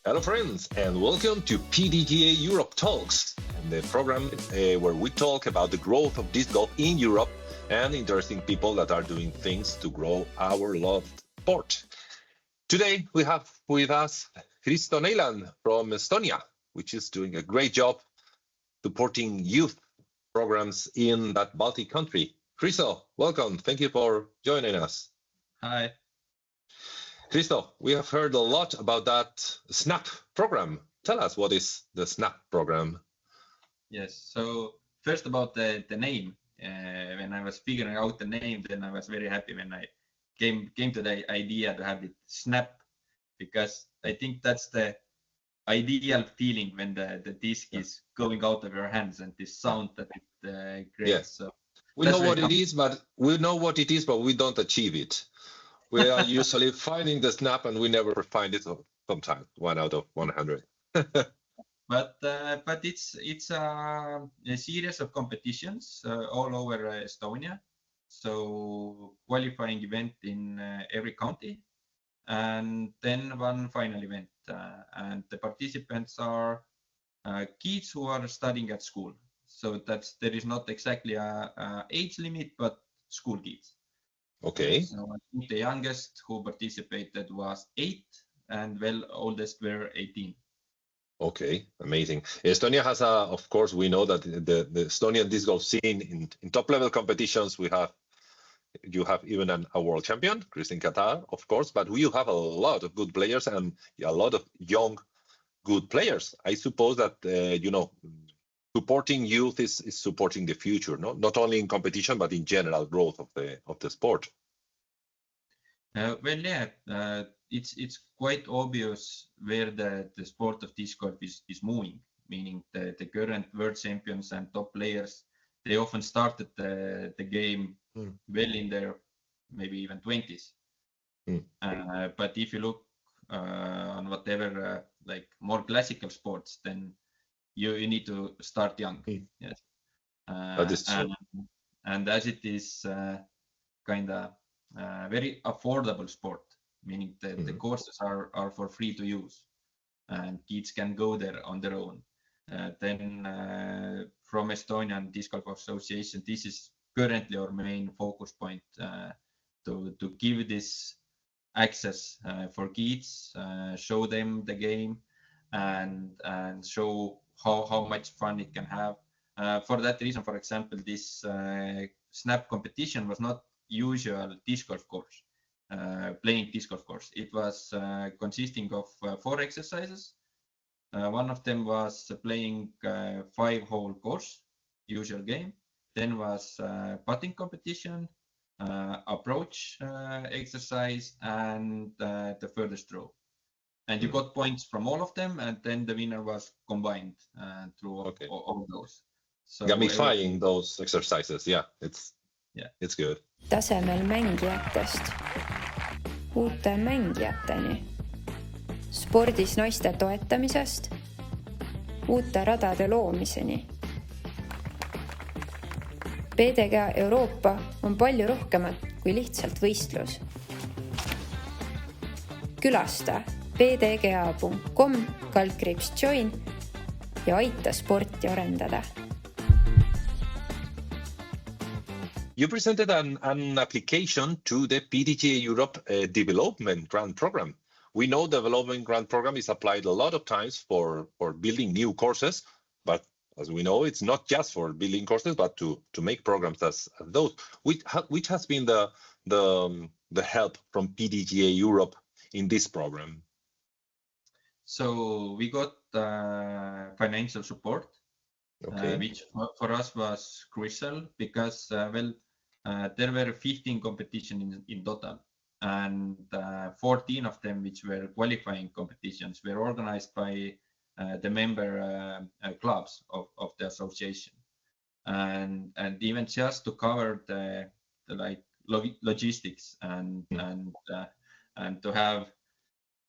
Hello friends, and welcome to PDGA Europe Talks, the program where we talk about the growth of disc golf in Europe and interesting people that are doing things to grow our loved sport. Today we have with us Hristo Neiland from Estonia, which is doing a great job supporting youth programs in that Baltic country. Hristo, welcome. Thank you for joining us. Hi. Hristo, we have heard a lot about that Snäp program. Tell us, what is the Snäp program? Yes, so first about the name. When I was figuring out the name, then I was very happy when I came to the idea to have it Snäp, because I think that's the ideal feeling when the disc is going out of your hands and this sound that it creates. Yeah. So we know what it is, but we don't achieve it. We are usually finding the Snäp and we never find it sometimes, 1 out of 100. But it's a series of competitions all over Estonia. So qualifying event in every county, and then one final event. And the participants are kids who are studying at school. So there is not exactly a age limit, but school kids. Okay. So I think the youngest who participated was 8, and oldest were 18. Okay, amazing. Estonia has of course, we know that the Estonian disc golf scene in top level competitions, you have even a world champion, Kristin Katar, of course, but you have a lot of good players and a lot of young, good players. I suppose that, supporting youth is supporting the future, no? Not only in competition, but in general growth of the sport. It's quite obvious where the sport of disc golf is moving, meaning the current world champions and top players, they often started the game well in their maybe even 20s. But if you look on whatever like more classical sports, then you need to start young. Yes. That is true. And as it is kind of very affordable sport, meaning the courses are for free to use and kids can go there on their own. Then from Estonian Disc Golf Association, this is currently our main focus point, to give this access for kids, show them the game and show how much fun it can have. For that reason, for example, this Snäp competition was not usual disc golf course, playing disc golf course. It was consisting of 4 exercises. One of them was playing 5-hole course, usual game. Then was putting competition, approach exercise, and the furthest throw. And you got points from all of them, and then the winner was combined through all those. So gamifying those exercises, it's good. Tasemel mängijatest uute mängijateni, spordis naiste toetamisest uute radade loomiseni. PDGA Euroopa on palju rohkemat kui lihtsalt võistlus. Külasta pdga.com/join ja aita sporti arendada. You presented an application to the PDGA Europe Development Grant Program. We know the Development Grant Program is applied a lot of times for building new courses, but as we know, it's not just for building courses, but to make programs as those. Which has been the help from PDGA Europe in this program? So we got financial support, which for us was crucial because, there were 15 competitions in total, and 14 of them, which were qualifying competitions, were organized by the member clubs of the association, and even just to cover the logistics and to have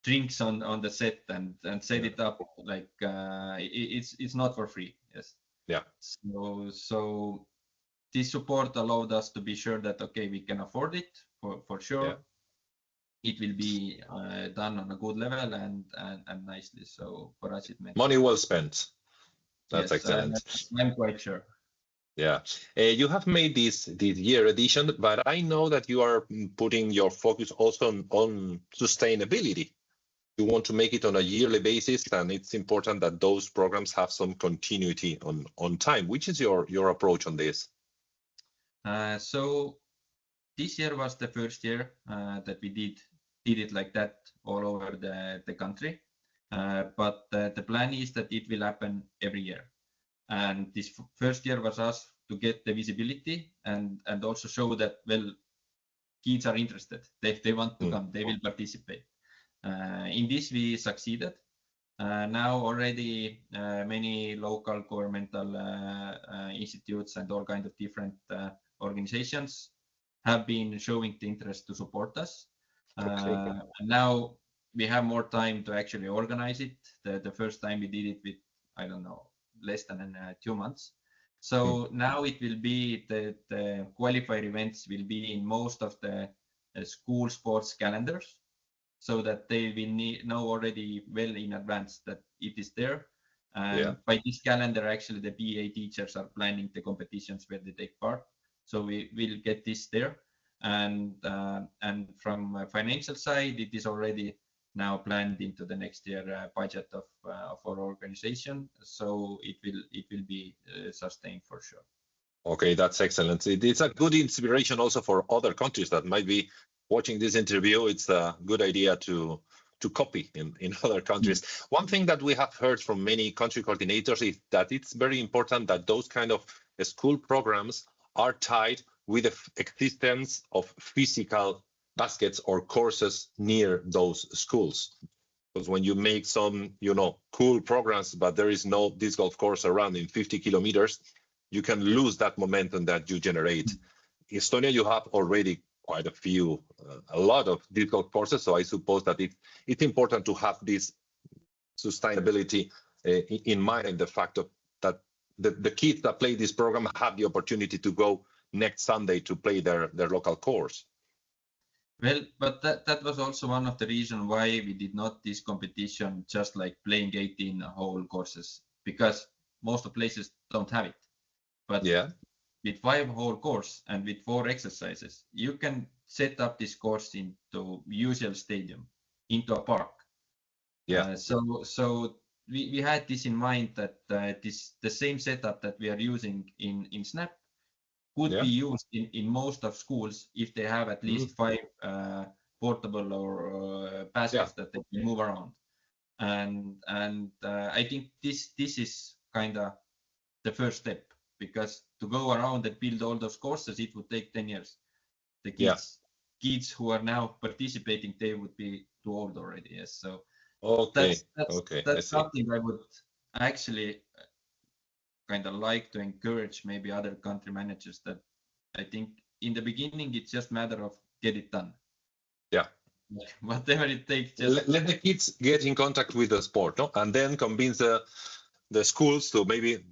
drinks on the set and set it up, like it's not for free. Yes. Yeah. So this support allowed us to be sure that we can afford it for sure. it will be done on a good level and nicely. So for us, it meant money well spent. That's yes, excellent. I'm quite sure. Yeah, you have made this year edition, but I know that you are putting your focus also on sustainability. You want to make it on a yearly basis, and it's important that those programs have some continuity on time. Which is your approach on this? So this year was the first year that we did it like that all over the country. But the plan is that it will happen every year. And this first year was us to get the visibility and also show that, well, kids are interested. They want to come, they will participate. In this, we succeeded. Now already many local governmental institutes and all kinds of different organizations have been showing the interest to support us. Okay. Now we have more time to actually organize it. The first time we did it with, I don't know, less than 2 months. So now it will be the qualifier events will be in most of the school sports calendars, so that they will know already well in advance that it is there. And by this calendar, actually, the PA teachers are planning the competitions where they take part. So we will get this there. And from a financial side, it is already now planned into the next year budget of our organization. So it will be sustained for sure. Okay, that's excellent. It's a good inspiration also for other countries that might be watching this interview. It's a good idea to copy in other countries. One thing that we have heard from many country coordinators is that it's very important that those kind of school programs are tied with the existence of physical baskets or courses near those schools. Because when you make some, cool programs, but there is no disc golf course around in 50 kilometers, you can lose that momentum that you generate. In Estonia, you have already quite a lot of disc golf courses. So I suppose that it's important to have this sustainability in mind, the fact that the kids that play this program have the opportunity to go next Sunday to play their local course. Well, but that was also one of the reasons why we did not this competition just like playing 18 whole courses, because most of places don't have it. But with 5 whole course and with 4 exercises, you can set up this course into usual stadium, into a park. So we had this in mind that the same setup that we are using in Snäp could be used in most of schools if they have at least 5 portable or baskets that they can move around. And I think this is kind of the first step, because to go around and build all those courses, it would take 10 years. The kids who are now participating, they would be too old already. Yes, so that's something I would actually kind of like to encourage maybe other country managers, that I think in the beginning it's just a matter of get it done. Yeah. Whatever it takes. Let the kids get in contact with the sport, and then convince the schools to maybe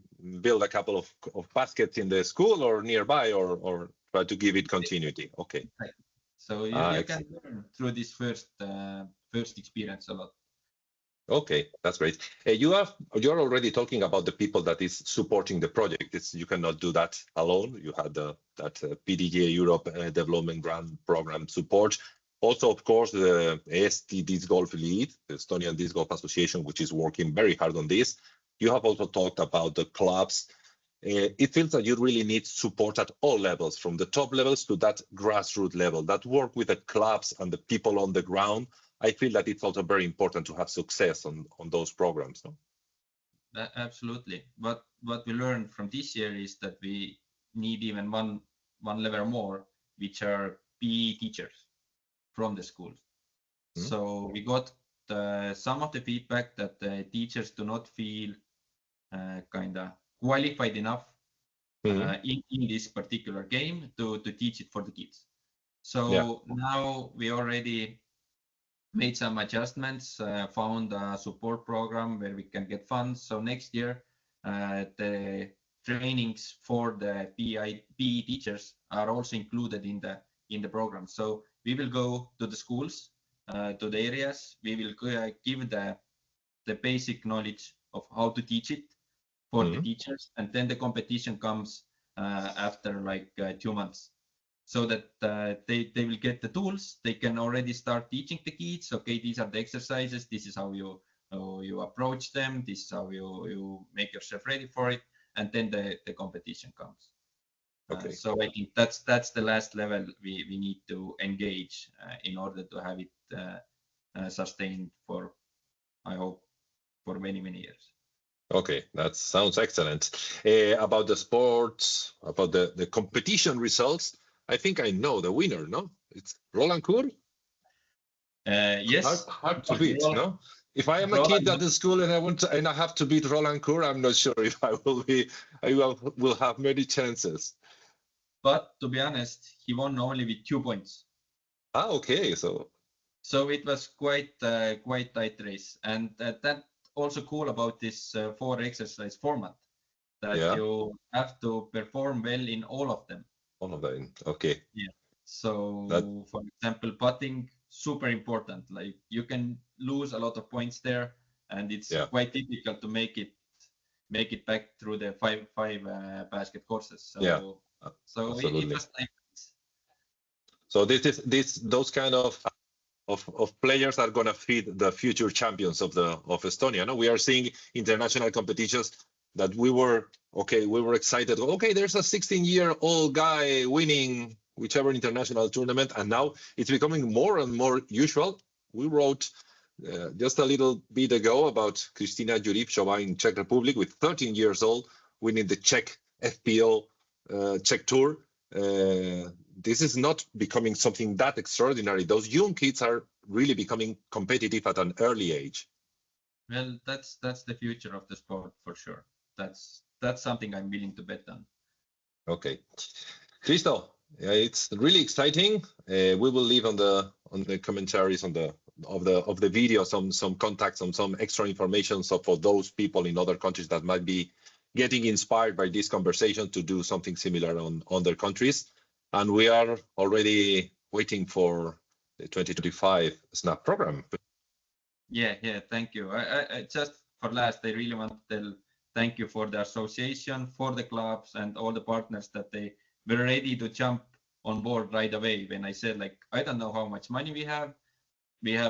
build a couple of baskets in the school or nearby, or try to give it continuity. Okay. Right. So you can learn through this first experience a lot. Okay, that's great. You're already talking about the people that is supporting the project. You cannot do that alone. You had that PDGA Europe Development Grant Program support. Also, of course, the EST Disc Golf League, the Estonian Disc Golf Association, which is working very hard on this. You have also talked about the clubs. It feels that you really need support at all levels, from the top levels to that grassroots level, that work with the clubs and the people on the ground. I feel that it's also very important to have success on those programs. No? Absolutely. What we learned from this year is that we need even one level more, which are PE teachers from the schools. So we got some of the feedback that the teachers do not feel kind of qualified enough in this particular game to teach it for the kids. So now we already made some adjustments, found a support program where we can get funds. So next year, the trainings for the PE teachers are also included in the program. So we will go to the schools to the areas. We will give the basic knowledge of how to teach it for the teachers, and then the competition comes after like 2 months, so that they will get the tools. They can already start teaching the kids. Okay, these are the exercises. This is how you approach them. This is how you make yourself ready for it, and then the competition comes. Okay. So I think that's the last level we need to engage in order to have it sustained for, I hope, for many years. Okay, that sounds excellent. About the sports, about the competition results, I think I know the winner, no? It's Roland Kur? Yes. Hard to beat, no? If I am a kid at the school and I have to beat Roland Kur, I'm not sure if I will have many chances. But to be honest, he won only with 2 points. Okay, so it was quite tight race, and that also cool about this 4 exercise format, that you have to perform well in all of them. All of them, okay. Yeah. So for example, putting, super important. Like you can lose a lot of points there, and it's quite difficult to make it back through the five basket courses. So so it was nice. So those kind of players are going to feed the future champions of Estonia. No, we are seeing international competitions that we were excited. Okay, there's a 16-year-old guy winning whichever international tournament, and now it's becoming more and more usual. We wrote just a little bit ago about Kristina Juripchova in Czech Republic, with 13 years old, winning the Czech FPO Czech Tour. This is not becoming something that extraordinary. Those young kids are really becoming competitive at an early age. Well, that's the future of the sport for sure. That's something I'm willing to bet on. Okay, Hristo, it's really exciting. We will leave on the commentaries of the video some contacts, some extra information, so for those people in other countries that might be getting inspired by this conversation to do something similar on their countries. And we are already waiting for the 2025 Snäp program. Yeah, thank you. I just for last, I really want to tell thank you for the association, for the clubs and all the partners that they were ready to jump on board right away. When I said, like, I don't know how much money we have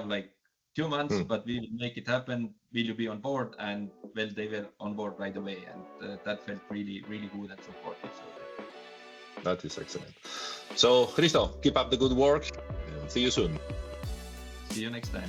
like 2 months, but we will make it happen. Will you be on board? And well, they were on board right away, and that felt really good and supportive. So that is excellent. So Hristo, keep up the good work and see you soon. See you next time.